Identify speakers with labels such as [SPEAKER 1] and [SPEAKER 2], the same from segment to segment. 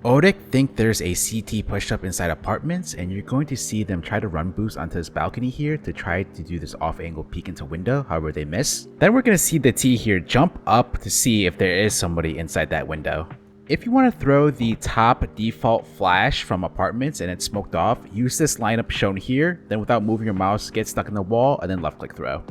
[SPEAKER 1] Odic think there's a CT pushed up inside apartments, and you're going to see them try to run boost onto this balcony here to try to do this off angle peek into window, however they miss. Then we're going to see the T here jump up to see if there is somebody inside that window. If you want to throw the top default flash from apartments and it's smoked off, use this lineup shown here, then without moving your mouse, get stuck in the wall and then left click throw.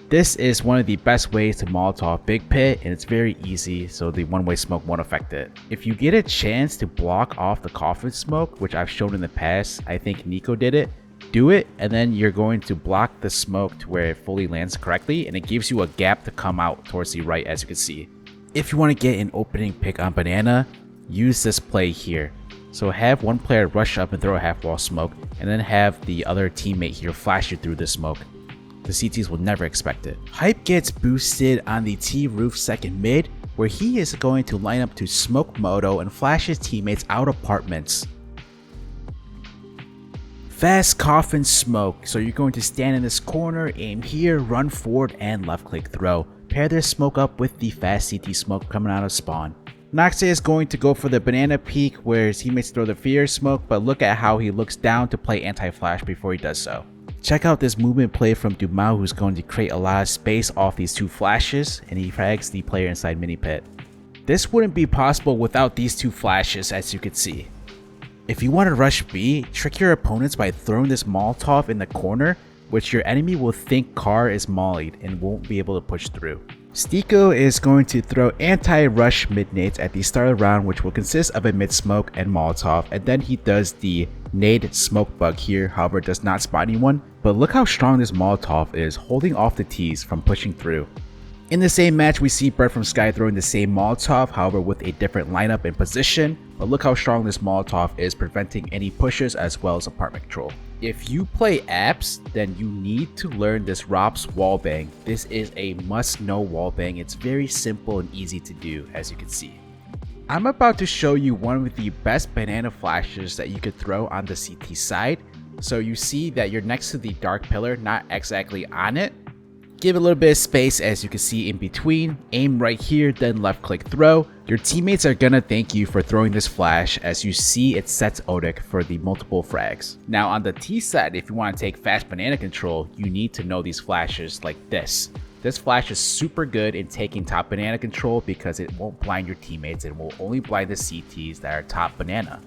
[SPEAKER 1] This is one of the best ways to Molotov Big Pit, and it's very easy, so the one-way smoke won't affect it. If you get a chance to block off the coffin smoke, which I've shown in the past, I think Nico did it, do it, and then you're going to block the smoke to where it fully lands correctly, and it gives you a gap to come out towards the right, as you can see. If you want to get an opening pick on banana, use this play here. So have one player rush up and throw a half wall smoke, and then have the other teammate here flash you through the smoke. The CTs will never expect it. Hype gets boosted on the T roof second mid, where he is going to line up to smoke moto and flash his teammates out apartments. Fast coffin smoke, so you're going to stand in this corner, aim here, run forward, and left click throw. Pair this smoke up with the fast CT smoke coming out of spawn. Noxe is going to go for the banana peek where his teammates throw the fear smoke, but look at how he looks down to play anti-flash before he does so. Check out this movement play from Dumao, who's going to create a lot of space off these two flashes, and he frags the player inside mini pit. This wouldn't be possible without these two flashes, as you can see. If you want to rush B, trick your opponents by throwing this Molotov in the corner, which your enemy will think car is mollied and won't be able to push through. Stiko is going to throw anti-rush mid nades at the start of the round, which will consist of a mid smoke and Molotov, and then he does the nade smoke bug here, however does not spot anyone, but look how strong this Molotov is, holding off the T's from pushing through. In the same match, we see Bird from Sky throwing the same Molotov, however with a different lineup and position, but look how strong this Molotov is, preventing any pushes as well as apartment control. If you play apps, then you need to learn this ROPS wallbang. This is a must-know wallbang. It's very simple and easy to do, as you can see. I'm about to show you one of the best banana flashes that you could throw on the CT side. So you see that you're next to the dark pillar, not exactly on it. Give it a little bit of space, as you can see in between. Aim right here, then left click throw. Your teammates are gonna thank you for throwing this flash, as you see it sets Odic for the multiple frags. Now on the T side, if you want to take fast banana control, you need to know these flashes like this. This flash is super good in taking top banana control because it won't blind your teammates and will only blind the CTs that are top banana.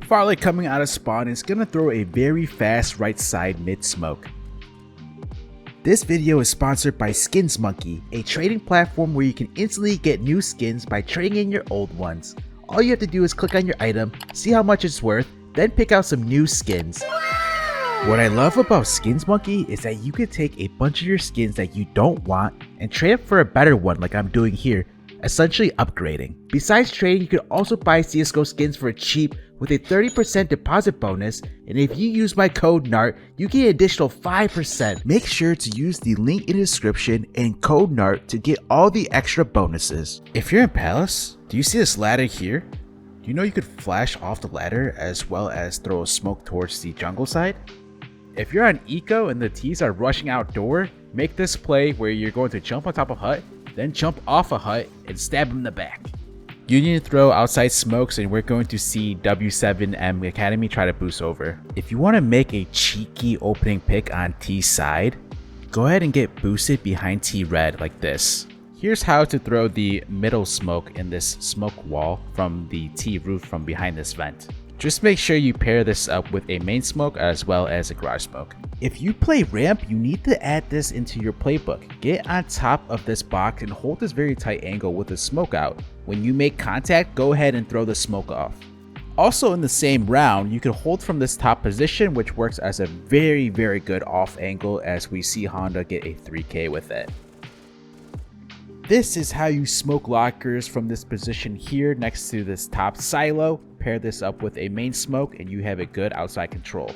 [SPEAKER 1] Farley coming out of spawn is gonna throw a very fast right side mid smoke. This video is sponsored by Skins Monkey, a trading platform where you can instantly get new skins by trading in your old ones. All you have to do is click on your item, see how much it's worth, then pick out some new skins. What I love about Skins Monkey is that you can take a bunch of your skins that you don't want and trade up for a better one like I'm doing here, essentially upgrading. Besides trading, you can also buy CSGO skins for cheap with a 30% deposit bonus, and if you use my code NART, you get an additional 5%. Make sure to use the link in the description and code NART to get all the extra bonuses. If you're in Palace, do you see this ladder here? Do you know you could flash off the ladder as well as throw a smoke towards the jungle side? If you're on Eco and the T's are rushing outdoor, make this play where you're going to jump on top of hut, then jump off a hut and stab him in the back. You need to throw outside smokes, and we're going to see W7M Academy try to boost over. If you want to make a cheeky opening pick on T side, go ahead and get boosted behind T red like this. Here's how to throw the middle smoke in this smoke wall from the T roof from behind this vent. Just make sure you pair this up with a main smoke as well as a garage smoke. If you play ramp, you need to add this into your playbook. Get on top of this box and hold this very tight angle with the smoke out. When you make contact, go ahead and throw the smoke off. Also in the same round, you can hold from this top position, which works as a very good off angle, as we see Honda get a 3K with it. This is how you smoke lockers from this position here next to this top silo. Pair this up with a main smoke and you have a good outside control.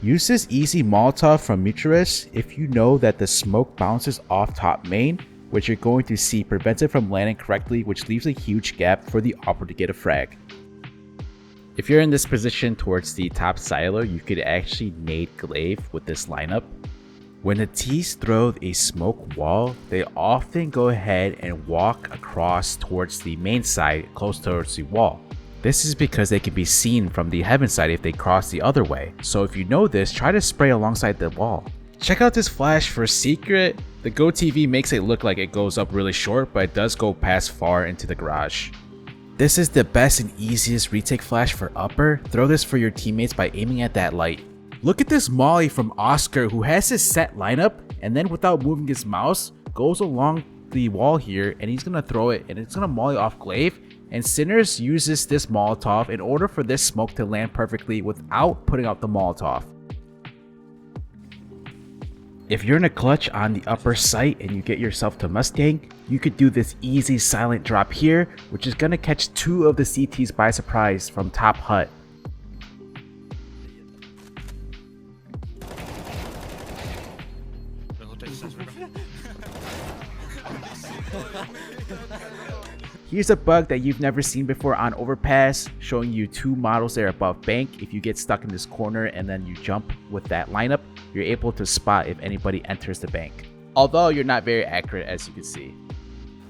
[SPEAKER 1] Use this easy Molotov from Mirage if you know that the smoke bounces off top main, which you're going to see prevents it from landing correctly, which leaves a huge gap for the opper to get a frag. If you're in this position towards the top silo, you could actually nade glaive with this lineup. When the T's throw a smoke wall, they often go ahead and walk across towards the main side close towards the wall. This is because they can be seen from the heaven side if they cross the other way. So if you know this, try to spray alongside the wall. Check out this flash for secret. The Go TV makes it look like it goes up really short, but it does go past far into the garage. This is the best and easiest retake flash for upper. Throw this for your teammates by aiming at that light. Look at this molly from Oscar, who has his set lineup and then without moving his mouse goes along the wall here, and he's gonna throw it and it's gonna molly off Glaive. And Sinners uses this Molotov in order for this smoke to land perfectly without putting out the Molotov. If you're in a clutch on the upper site and you get yourself to Mustang, you could do this easy silent drop here, which is gonna catch 2 of the CTs by surprise from top hut. Here's a bug that you've never seen before on Overpass, showing you 2 models there above bank. If you get stuck in this corner and then you jump with that lineup, you're able to spot if anybody enters the bank. Although you're not very accurate, as you can see.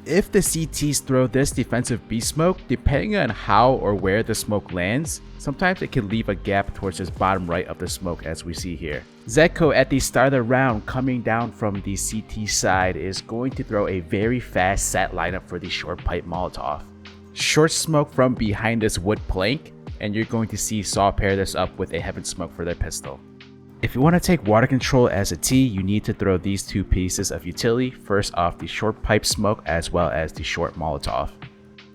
[SPEAKER 1] If the CTs throw this defensive B smoke, depending on how or where the smoke lands, sometimes it can leave a gap towards this bottom right of the smoke, as we see here. Zeko at the start of the round, coming down from the CT side, is going to throw a very fast set lineup for the short pipe Molotov. Short smoke from behind this wood plank, and you're going to see Saw pair this up with a heaven smoke for their pistol. If you want to take water control as a T, you need to throw these 2 pieces of utility, first off the short pipe smoke as well as the short Molotov.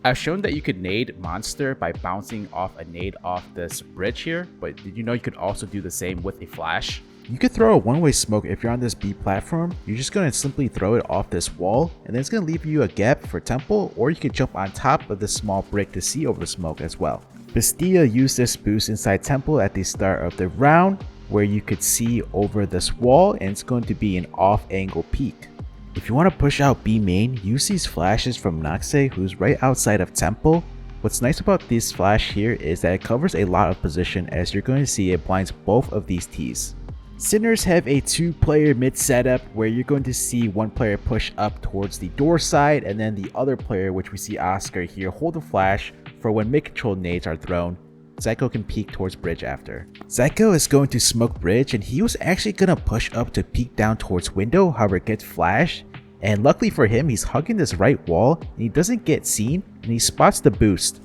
[SPEAKER 1] I've shown that you could nade Monster by bouncing off a nade off this bridge here, but did you know you could also do the same with a flash? You could throw a one-way smoke if you're on this B platform. You're just going to simply throw it off this wall, and then it's going to leave you a gap for temple, or you could jump on top of this small brick to see over the smoke as well. Bastille used this boost inside temple at the start of the round, where you could see over this wall, and it's going to be an off-angle peek. If you want to push out B main, use these flashes from Noxe, who's right outside of temple. What's nice about this flash here is that it covers a lot of position, as you're going to see it blinds both of these T's. Sinners have a 2-player mid setup where you're going to see one player push up towards the door side, and then the other player, which we see Oscar here, hold the flash for when mid-control nades are thrown. Zeko can peek towards bridge after. Zeko is going to smoke bridge, and he was actually going to push up to peek down towards window, however it gets flashed. And luckily for him, he's hugging this right wall and he doesn't get seen, and he spots the boost.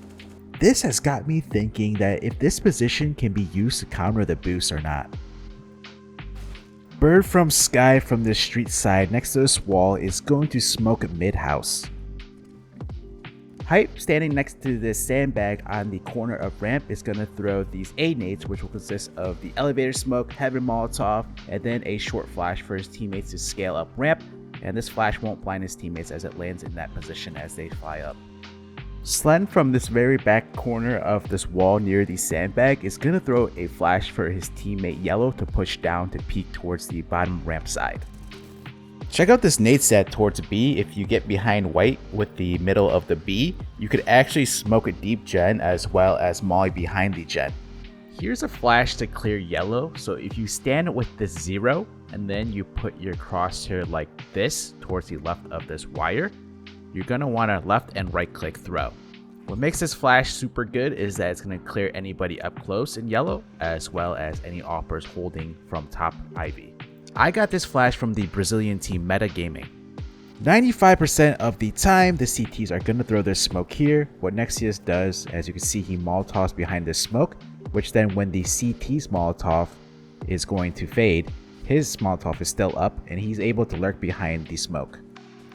[SPEAKER 1] This has got me thinking that if this position can be used to counter the boost or not. Bird from Sky from the street side next to this wall is going to smoke mid house. Hype, standing next to this sandbag on the corner of ramp, is going to throw these A nades, which will consist of the elevator smoke, heaven Molotov, and then a short flash for his teammates to scale up ramp. And this flash won't blind his teammates as it lands in that position as they fly up. Slen from this very back corner of this wall near the sandbag is going to throw a flash for his teammate Yellow to push down to peek towards the bottom ramp side. Check out this nade set towards B. If you get behind white with the middle of the B, you could actually smoke a deep gen as well as molly behind the gen. Here's a flash to clear yellow, so if you stand with this 0 and then you put your crosshair like this towards the left of this wire, you're going to want to left and right click throw. What makes this flash super good is that it's going to clear anybody up close in yellow as well as any offers holding from top Ivy. I got this flash from the Brazilian team Meta Gaming. 95% of the time, the CTs are going to throw their smoke here. What Nexius does, as you can see, he Molotovs behind this smoke, which then when the CT's Molotov is going to fade, his Molotov is still up and he's able to lurk behind the smoke.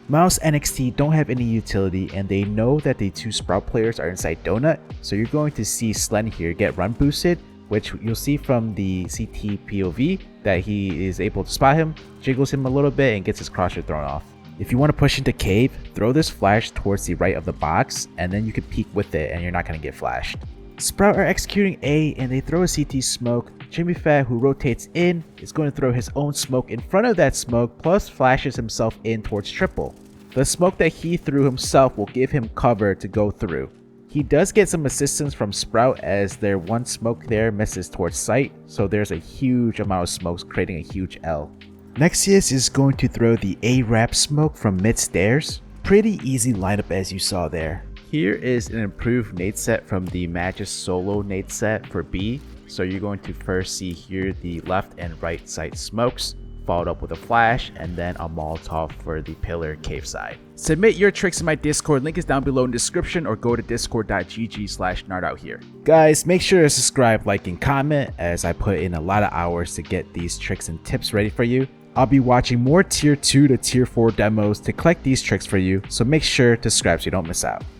[SPEAKER 1] Mouse NXT don't have any utility, and they know that the 2 Sprout players are inside Donut, so you're going to see Slen here get run boosted, which you'll see from the CT POV that he is able to spot him, jiggles him a little bit, and gets his crosshair thrown off. If you want to push into cave, throw this flash towards the right of the box, and then you can peek with it and you're not going to get flashed. Sprout are executing A, and they throw a CT smoke. Jimmy Fat, who rotates in, is going to throw his own smoke in front of that smoke, plus flashes himself in towards triple. The smoke that he threw himself will give him cover to go through. He does get some assistance from Sprout as their one smoke there misses towards sight, so there's a huge amount of smokes creating a huge L. Nexius is going to throw the A-Rap smoke from mid stairs. Pretty easy lineup as you saw there. Here is an improved nade set from the Magus solo nade set for B. So you're going to first see here the left and right side smokes, followed up with a flash, and then a Molotov for the pillar cave side. Submit your tricks in my Discord, link is down below in the description, or go to discord.gg/NartOutHere. Guys, make sure to subscribe, like, and comment, as I put in a lot of hours to get these tricks and tips ready for you. I'll be watching more tier 2 to tier 4 demos to collect these tricks for you, so make sure to subscribe so you don't miss out.